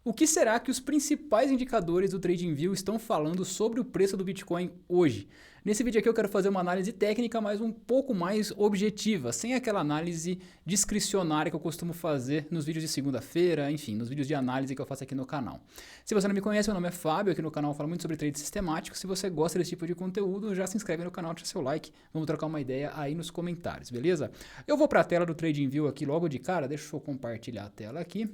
O que será que os principais indicadores do TradingView estão falando sobre o preço do Bitcoin hoje? Nesse vídeo aqui eu quero fazer uma análise técnica, mas um pouco mais objetiva, sem aquela análise discricionária que eu costumo fazer nos vídeos de segunda-feira, enfim, nos vídeos de análise que eu faço aqui no canal. Se você não me conhece, meu nome é Fábio, aqui no canal eu falo muito sobre trade sistemático. Se você gosta desse tipo de conteúdo, já se inscreve no canal, deixa seu like, vamos trocar uma ideia aí nos comentários, beleza? Eu vou para a tela do TradingView aqui logo de cara, deixa eu compartilhar a tela aqui.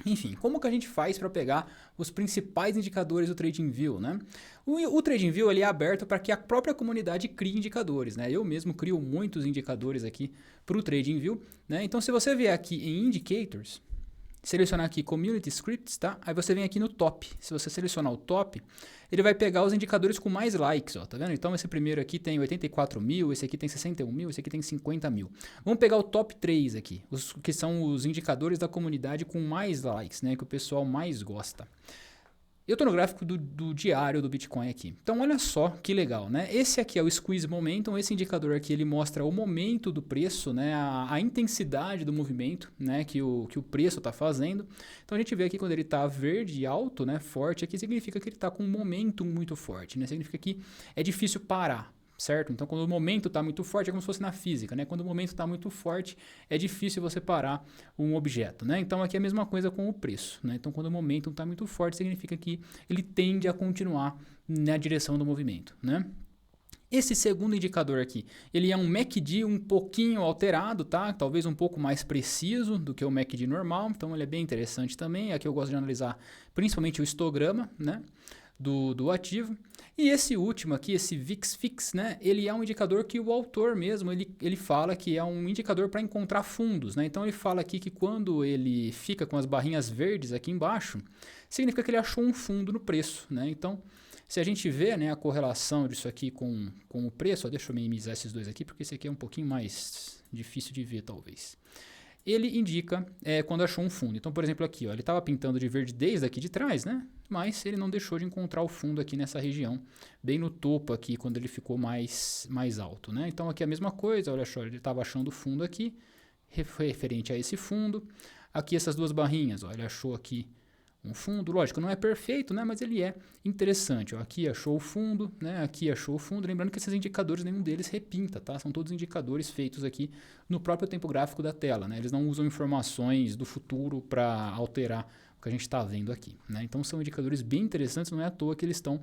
Enfim, como que a gente faz para pegar os principais indicadores do TradingView, né? O TradingView ele é aberto para que a própria comunidade crie indicadores, né? Eu mesmo crio muitos indicadores aqui para o TradingView, né? Então, se você vier aqui em Indicators, selecionar aqui Community Scripts, tá? Aí você vem aqui no top. Se você selecionar o top, ele vai pegar os indicadores com mais likes, ó, tá vendo? Então esse primeiro aqui tem 84 mil, esse aqui tem 61 mil, esse aqui tem 50 mil. Vamos pegar o top 3 aqui, os que são os indicadores da comunidade com mais likes, né? Que o pessoal mais gosta. Eu estou no gráfico do diário do Bitcoin aqui. Então, olha só que legal, né? Esse aqui é o Squeeze Momentum. Esse indicador aqui, ele mostra o momento do preço, né? A intensidade do movimento, né? Que o preço está fazendo. Então, a gente vê aqui quando ele está verde, alto, né? Forte, aqui significa que ele está com um momentum muito forte, né? Significa que é difícil parar. Certo? Então, quando o momento está muito forte, é como se fosse na física, né? Quando o momento está muito forte, é difícil você parar um objeto, né? Então, aqui é a mesma coisa com o preço, né? Então, quando o momento está muito forte, significa que ele tende a continuar na direção do movimento, né? Esse segundo indicador aqui, ele é um MACD um pouquinho alterado, tá? Talvez um pouco mais preciso do que o MACD normal, então ele é bem interessante também. Aqui eu gosto de analisar principalmente o histograma, né? Do ativo. E esse último aqui, esse VIX-FIX, né, ele é um indicador que o autor mesmo, ele fala que é um indicador para encontrar fundos, né? Então ele fala aqui que quando ele fica com as barrinhas verdes aqui embaixo, significa que ele achou um fundo no preço, né? Então, se a gente vê, né, a correlação disso aqui com o preço, ó, deixa eu minimizar esses dois aqui, porque esse aqui é um pouquinho mais difícil de ver, talvez. Ele indica quando achou um fundo. Então, por exemplo, aqui, ó, ele estava pintando de verde desde aqui de trás, né? Mas ele não deixou de encontrar o fundo aqui nessa região, bem no topo aqui, quando ele ficou mais alto, né? Então, aqui é a mesma coisa, olha só, ele estava achando o fundo aqui, referente a esse fundo. Aqui essas duas barrinhas, ó, ele achou aqui um fundo, lógico, não é perfeito, né, mas ele é interessante. Ó, aqui achou o fundo, né, aqui achou o fundo. Lembrando que esses indicadores, nenhum deles repinta, tá? São todos indicadores feitos aqui no próprio tempo gráfico da tela, né? Eles não usam informações do futuro para alterar o que a gente está vendo aqui, né? Então são indicadores bem interessantes, não é à toa que eles estão,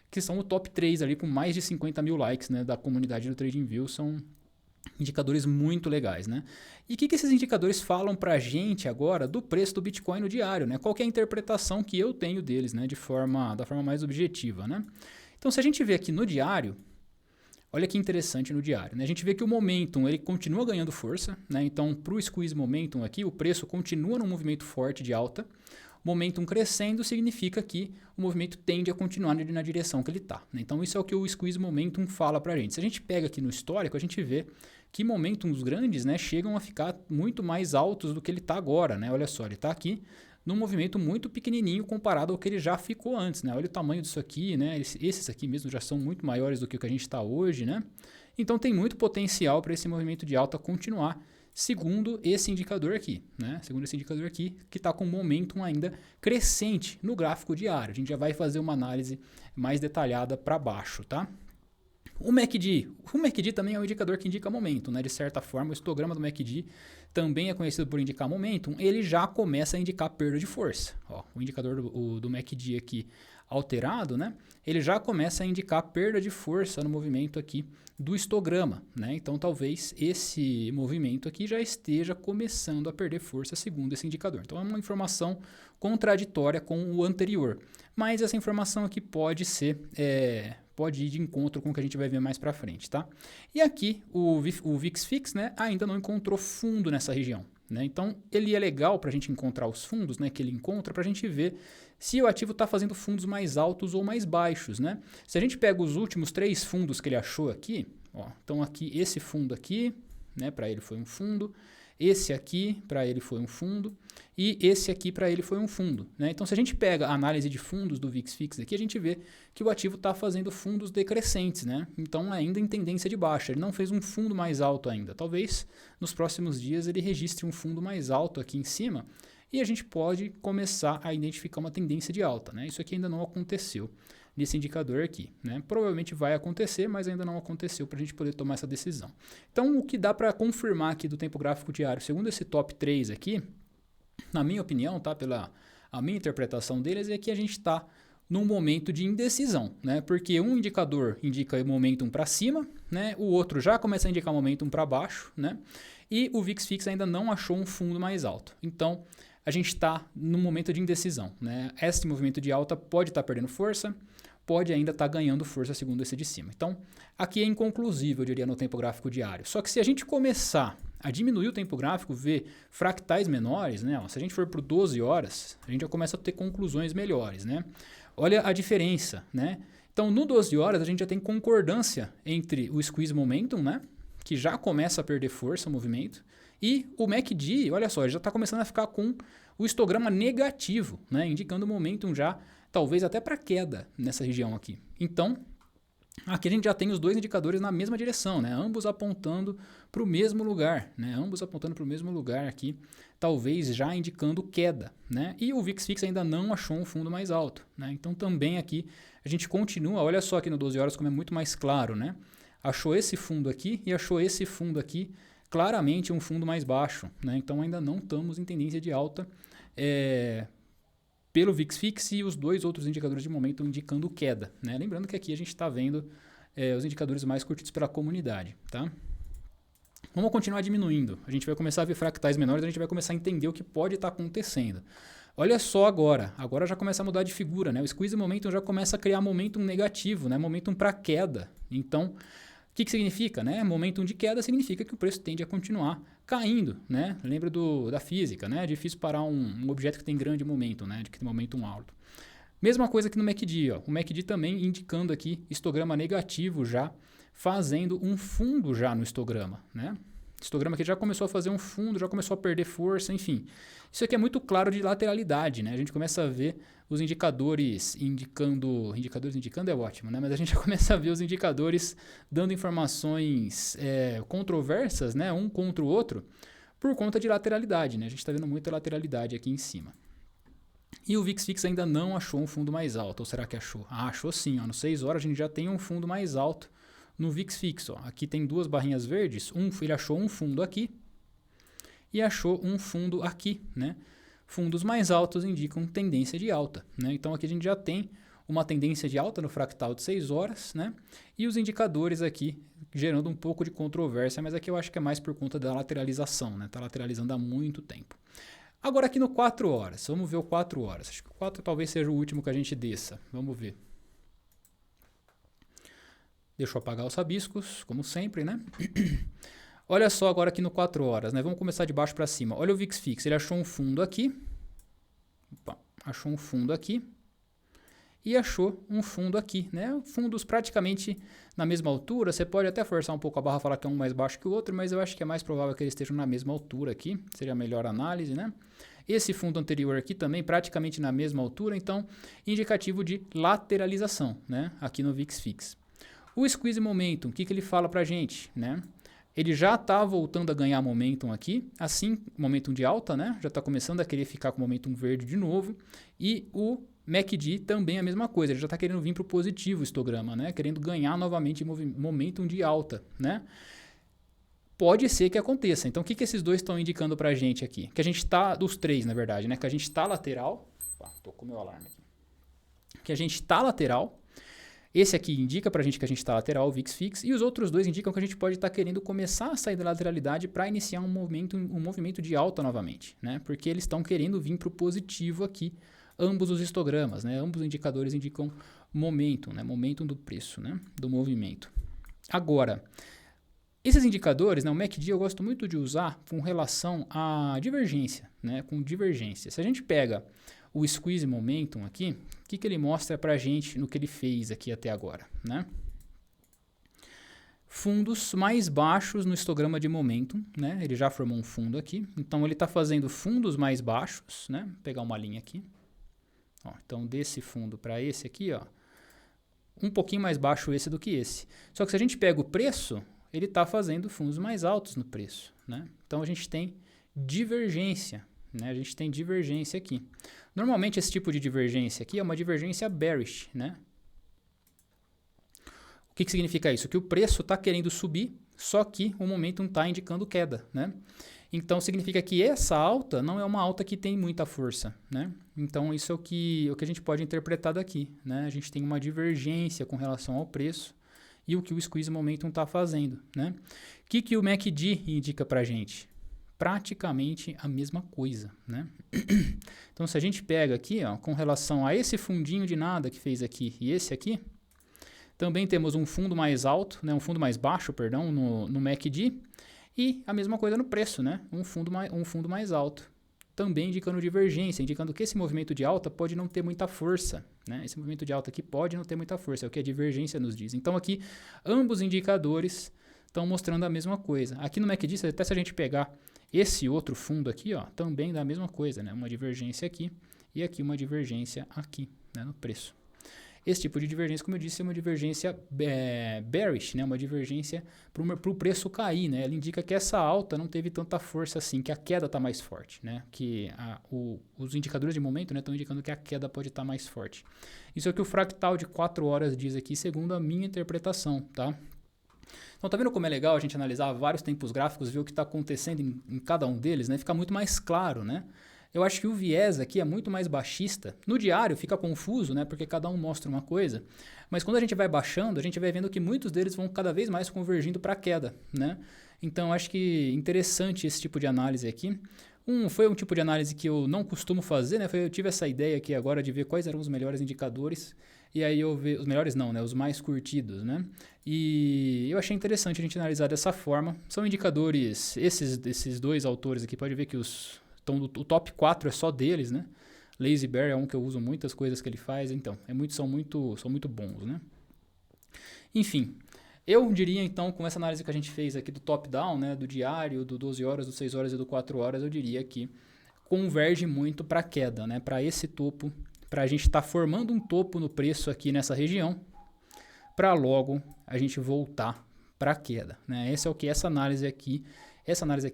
que são o top 3 ali com mais de 50 mil likes, né, da comunidade do TradingView. São indicadores muito legais, né? E o que esses indicadores falam para a gente agora do preço do Bitcoin no diário, né? Qual que é a interpretação que eu tenho deles, né? Da forma mais objetiva, né? Então, se a gente vê aqui no diário, olha que interessante no diário, né? A gente vê que o momentum ele continua ganhando força, né? Então, para o squeeze momentum aqui, o preço continua num movimento forte de alta. Momentum crescendo significa que o movimento tende a continuar na direção que ele está, né? Então isso é o que o Squeeze Momentum fala para a gente. Se a gente pega aqui no histórico, a gente vê que momentums grandes, né, chegam a ficar muito mais altos do que ele está agora, né? Olha só, ele está aqui num movimento muito pequenininho comparado ao que ele já ficou antes, né? Olha o tamanho disso aqui, né? Esses aqui mesmo já são muito maiores do que o que a gente está hoje, né? Então tem muito potencial para esse movimento de alta continuar, segundo esse indicador aqui, né? Segundo esse indicador aqui, que está com momentum ainda crescente no gráfico diário. A gente já vai fazer uma análise mais detalhada para baixo, tá? O MACD também é um indicador que indica momentum, né? De certa forma, o histograma do MACD também é conhecido por indicar momentum. Ele já começa a indicar perda de força. Ó, o indicador do MACD aqui alterado, né? Ele já começa a indicar perda de força no movimento aqui do histograma, né? Então talvez esse movimento aqui já esteja começando a perder força segundo esse indicador. Então é uma informação contraditória com o anterior, mas essa informação aqui pode ir de encontro com o que a gente vai ver mais para frente, tá? E aqui o VIX-FIX, né, ainda não encontrou fundo nessa região, né? Então ele é legal para a gente encontrar os fundos, né, que ele encontra, para a gente ver se o ativo está fazendo fundos mais altos ou mais baixos, né? Se a gente pega os últimos 3 fundos que ele achou aqui, ó, então aqui esse fundo aqui, né, para ele foi um fundo, esse aqui para ele foi um fundo e esse aqui para ele foi um fundo, né? Então se a gente pega a análise de fundos do VIX-FIX aqui, a gente vê que o ativo está fazendo fundos decrescentes, né? Então ainda em tendência de baixa, ele não fez um fundo mais alto ainda. Talvez nos próximos dias ele registre um fundo mais alto aqui em cima e a gente pode começar a identificar uma tendência de alta, né? Isso aqui ainda não aconteceu nesse indicador aqui, né? Provavelmente vai acontecer, mas ainda não aconteceu para a gente poder tomar essa decisão. Então, o que dá para confirmar aqui do tempo gráfico diário, segundo esse top 3 aqui, na minha opinião, tá? Pela a minha interpretação deles, é que a gente está num momento de indecisão, né? Porque um indicador indica momentum para cima, né? O outro já começa a indicar momentum para baixo, né? E o VIX-FIX ainda não achou um fundo mais alto. Então, a gente está num momento de indecisão, né? Esse movimento de alta pode estar perdendo força, pode ainda estar ganhando força segundo esse de cima. Então, aqui é inconclusivo, eu diria, no tempo gráfico diário. Só que se a gente começar a diminuir o tempo gráfico, ver fractais menores, né? Se a gente for para 12 horas, a gente já começa a ter conclusões melhores, né? Olha a diferença, né? Então, no 12 horas, a gente já tem concordância entre o squeeze momentum, né? Que já começa a perder força o movimento, e o MACD, olha só, já está começando a ficar com o histograma negativo, né? Indicando o momentum já, talvez até para queda nessa região aqui. Então, aqui a gente já tem os dois indicadores na mesma direção, né? Ambos apontando para o mesmo lugar, né? Ambos apontando para o mesmo lugar aqui, talvez já indicando queda, né? E o VIX-FIX ainda não achou um fundo mais alto, né? Então também aqui a gente continua, olha só aqui no 12 horas como é muito mais claro, né? Achou esse fundo aqui e achou esse fundo aqui, claramente um fundo mais baixo, né? Então ainda não estamos em tendência de alta pelo VIX-FIX e os dois outros indicadores de momento indicando queda, né? Lembrando que aqui a gente está vendo os indicadores mais curtidos pela comunidade, tá? Vamos continuar diminuindo. A gente vai começar a ver fractais menores, a gente vai começar a entender o que pode estar acontecendo. Olha só agora já começa a mudar de figura, né? O squeeze momentum já começa a criar momentum negativo, né? Momentum para queda. Então, o que significa, né? Momentum de queda significa que o preço tende a continuar caindo, né? Lembra da física, né? É difícil parar um objeto que tem grande momentum, né? Que tem momentum alto. Mesma coisa aqui no MACD, ó. O MACD também indicando aqui histograma negativo já, fazendo um fundo já no histograma, né? Histograma que já começou a fazer um fundo, já começou a perder força, enfim. Isso aqui é muito claro de lateralidade, né? A gente começa a ver os indicadores indicando é ótimo, né? Mas a gente já começa a ver os indicadores dando informações controversas, né? Um contra o outro, por conta de lateralidade, né? A gente está vendo muita lateralidade aqui em cima. E o VIX-FIX ainda não achou um fundo mais alto, ou será que achou? Ah, achou sim, ó. No 6 horas a gente já tem um fundo mais alto no VIX-FIX, ó. Aqui tem duas barrinhas verdes, ele achou um fundo aqui e achou um fundo aqui, né? Fundos mais altos indicam tendência de alta, né? Então aqui a gente já tem uma tendência de alta no fractal de 6 horas, né? E os indicadores aqui gerando um pouco de controvérsia, mas aqui eu acho que é mais por conta da lateralização, né? Tá lateralizando há muito tempo. Agora aqui no 4 horas, vamos ver o 4 horas. Acho que o 4 talvez seja o último que a gente desça. Vamos ver. Deixa eu apagar os rabiscos, como sempre, né? Olha só agora aqui no 4 horas, né? Vamos começar de baixo para cima. Olha o VIX-FIX, ele achou um fundo aqui. Opa, achou um fundo aqui. E achou um fundo aqui, né? Fundos praticamente na mesma altura. Você pode até forçar um pouco a barra e falar que é um mais baixo que o outro, mas eu acho que é mais provável que eles estejam na mesma altura aqui. Seria a melhor análise, né? Esse fundo anterior aqui também praticamente na mesma altura, então indicativo de lateralização, né? Aqui no VIX-FIX. O squeeze momentum, o que ele fala pra gente, né? Ele já está voltando a ganhar momentum aqui, assim, momentum de alta, né? Já está começando a querer ficar com momentum verde de novo. E o MACD também é a mesma coisa, ele já está querendo vir para o positivo o histograma, né? Querendo ganhar novamente momentum de alta, né? Pode ser que aconteça. Então, o que esses dois estão indicando para a gente aqui? Que a gente está, dos três, na verdade, né? Que a gente está lateral. Tô com o meu alarme aqui. Que a gente está lateral. Esse aqui indica para a gente que a gente está lateral, o VIX-FIX, e os outros dois indicam que a gente pode estar querendo começar a sair da lateralidade para iniciar um movimento de alta novamente, né? Porque eles estão querendo vir para o positivo aqui, ambos os histogramas, né? Ambos os indicadores indicam momentum, né? Momentum do preço, né? Do movimento. Agora, esses indicadores, né? O MACD eu gosto muito de usar com relação à divergência, né? Com divergência. Se a gente pega o squeeze momentum aqui, o que ele mostra para a gente no que ele fez aqui até agora, né? Fundos mais baixos no histograma de momentum, né? Ele já formou um fundo aqui, então ele está fazendo fundos mais baixos, né? Vou pegar uma linha aqui. Ó, então desse fundo para esse aqui, ó, um pouquinho mais baixo esse do que esse. Só que se a gente pega o preço, ele está fazendo fundos mais altos no preço, né? Então a gente tem divergência, né? A gente tem divergência aqui. Normalmente esse tipo de divergência aqui é uma divergência bearish, né? O que significa isso? Que o preço está querendo subir, só que o momentum está indicando queda, né? Então significa que essa alta não é uma alta que tem muita força, né? Então isso é o que a gente pode interpretar daqui, né? A gente tem uma divergência com relação ao preço e o que o squeeze momentum está fazendo, né? O que o MACD indica para a gente? Praticamente a mesma coisa, né? Então se a gente pega aqui, ó, com relação a esse fundinho de nada que fez aqui e esse aqui, também temos um fundo mais alto, né? Um fundo mais baixo, perdão, no MACD. E a mesma coisa no preço, né? Um fundo mais alto. Também indicando divergência, indicando que esse movimento de alta pode não ter muita força, né? Esse movimento de alta aqui pode não ter muita força, é o que a divergência nos diz. Então aqui, ambos indicadores estão mostrando a mesma coisa. Aqui no MACD, até se a gente pegar esse outro fundo aqui, ó, também dá a mesma coisa, né? Uma divergência aqui e aqui uma divergência aqui, né? No preço. Esse tipo de divergência, como eu disse, é uma divergência bearish, né? Uma divergência para o preço cair, né? Ela indica que essa alta não teve tanta força assim, que a queda está mais forte, né? Que os indicadores de momento, né, estão indicando que a queda pode estar mais forte. Isso é o que o fractal de 4 horas diz aqui, segundo a minha interpretação, tá? Então, tá vendo como é legal a gente analisar vários tempos gráficos, ver o que está acontecendo em cada um deles, né? Fica muito mais claro, né? Eu acho que o viés aqui é muito mais baixista. No diário fica confuso, né? Porque cada um mostra uma coisa. Mas quando a gente vai baixando, a gente vai vendo que muitos deles vão cada vez mais convergindo para a queda, né? Então, acho que interessante esse tipo de análise aqui. Foi um tipo de análise que eu não costumo fazer, né? Eu tive essa ideia aqui agora de ver quais eram os melhores indicadores. E aí eu vi... Os melhores não, né? Os mais curtidos, né? E eu achei interessante a gente analisar dessa forma. São indicadores... Esses dois autores aqui, pode ver que então, o top 4 é só deles, né? Lazy Bear é um que eu uso muitas coisas que ele faz, então, são muito bons, né? Enfim, eu diria, então, com essa análise que a gente fez aqui do top-down, né? Do diário, do 12 horas, do 6 horas e do 4 horas, eu diria que converge muito para a queda, né? Para esse topo, para a gente estar formando um topo no preço aqui nessa região, para logo a gente voltar para a queda, né? Esse é o que essa análise aqui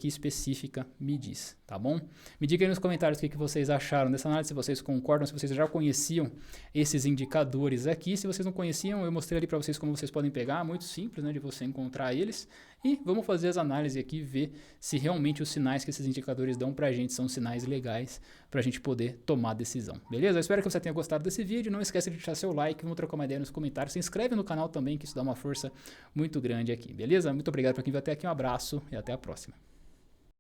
específica me diz, tá bom? Me diga aí nos comentários o que vocês acharam dessa análise, se vocês concordam, se vocês já conheciam esses indicadores aqui. Se vocês não conheciam, eu mostrei ali para vocês como vocês podem pegar, muito simples, né, de você encontrar eles. E vamos fazer as análises aqui, ver se realmente os sinais que esses indicadores dão pra gente são sinais legais pra gente poder tomar decisão, beleza? Eu espero que você tenha gostado desse vídeo, não esqueça de deixar seu like, vamos trocar uma ideia nos comentários, se inscreve no canal também, que isso dá uma força muito grande aqui, beleza? Muito obrigado por quem viu até aqui, um abraço e até a próxima.